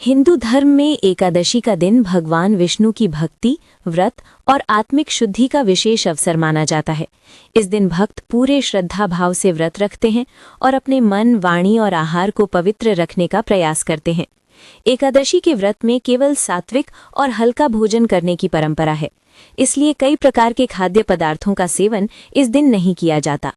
हिंदू धर्म में एकादशी का दिन भगवान विष्णु की भक्ति, व्रत और आत्मिक शुद्धि का विशेष अवसर माना जाता है। इस दिन भक्त पूरे श्रद्धा भाव से व्रत रखते हैं और अपने मन, वाणी और आहार को पवित्र रखने का प्रयास करते हैं। एकादशी के व्रत में केवल सात्विक और हल्का भोजन करने की परंपरा है, इसलिए कई प्रकार के खाद्य पदार्थों का सेवन इस दिन नहीं किया जाता।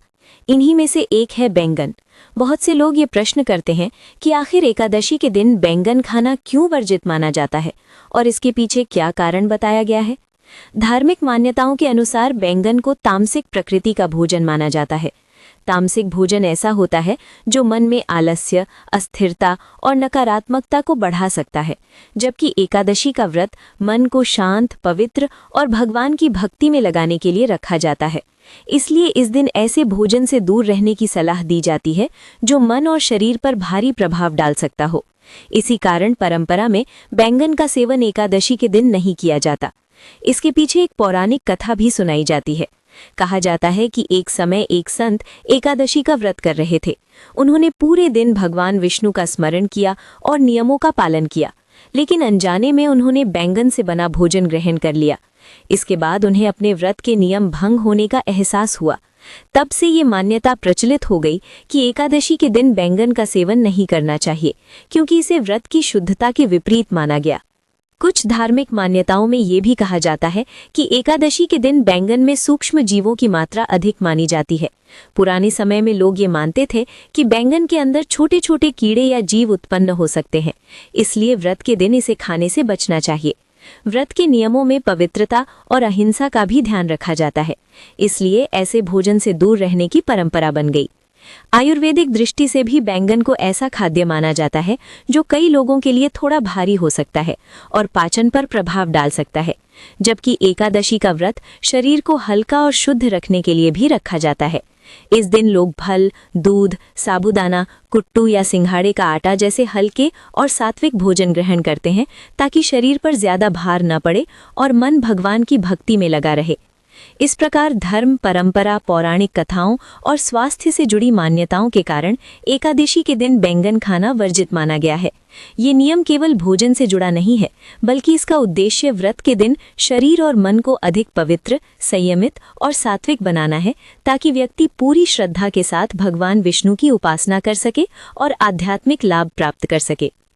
इन्हीं में से एक है बैंगन। बहुत से लोग ये प्रश्न करते हैं कि आखिर एकादशी के दिन बैंगन खाना क्यों वर्जित माना जाता है और इसके पीछे क्या कारण बताया गया है। धार्मिक मान्यताओं के अनुसार बैंगन को तामसिक प्रकृति का भोजन माना जाता है। तामसिक भोजन ऐसा होता है जो मन में आलस्य, अस्थिरता और नकारात्मकता को बढ़ा सकता है, जबकि एकादशी का व्रत मन को शांत, पवित्र और भगवान की भक्ति में लगाने के लिए रखा जाता है। इसलिए इस दिन ऐसे भोजन से दूर रहने की सलाह दी जाती है जो मन और शरीर पर भारी प्रभाव डाल सकता हो। इसी कारण परंपरा में बैंगन का सेवन एकादशी के दिन नहीं किया जाता। इसके पीछे एक पौराणिक कथा भी सुनाई जाती है। कहा जाता है कि एक समय एक संत एकादशी का व्रत कर रहे थे। उन्होंने पूरे दिन भगवान विष्णु का स्मरण किया और नियमों का पालन किया, लेकिन अनजाने में उन्होंने बैंगन से बना भोजन ग्रहण कर लिया। इसके बाद उन्हें अपने व्रत के नियम भंग होने का एहसास हुआ। तब से ये मान्यता प्रचलित हो गई कि एकादशी के दिन बैंगन का सेवन नहीं करना चाहिए, क्योंकि इसे व्रत की शुद्धता के विपरीत माना गया। कुछ धार्मिक मान्यताओं में ये भी कहा जाता है कि एकादशी के दिन बैंगन में सूक्ष्म जीवों की मात्रा अधिक मानी जाती है। पुराने समय में लोग ये मानते थे कि बैंगन के अंदर छोटे छोटे कीड़े या जीव उत्पन्न हो सकते हैं, इसलिए व्रत के दिन इसे खाने से बचना चाहिए। व्रत के नियमों में पवित्रता और अहिंसा का भी ध्यान रखा जाता है, इसलिए ऐसे भोजन से दूर रहने की परंपरा बन गई। आयुर्वेदिक दृष्टि से भी बैंगन को ऐसा खाद्य माना जाता है जो कई लोगों के लिए थोड़ा भारी हो सकता है और पाचन पर प्रभाव डाल सकता है, जबकि एकादशी का व्रत शरीर को हल्का और शुद्ध रखने के लिए भी रखा जाता है। इस दिन लोग फल, दूध, साबूदाना, कुट्टू या सिंघाड़े का आटा जैसे हल्के और सात्विक भोजन ग्रहण करते हैं, ताकि शरीर पर ज्यादा भार न पड़े और मन भगवान की भक्ति में लगा रहे। इस प्रकार धर्म, परंपरा, पौराणिक कथाओं और स्वास्थ्य से जुड़ी मान्यताओं के कारण एकादशी के दिन बैंगन खाना वर्जित माना गया है। ये नियम केवल भोजन से जुड़ा नहीं है, बल्कि इसका उद्देश्य व्रत के दिन शरीर और मन को अधिक पवित्र, संयमित और सात्विक बनाना है, ताकि व्यक्ति पूरी श्रद्धा के साथ भगवान विष्णु की उपासना कर सके और आध्यात्मिक लाभ प्राप्त कर सके।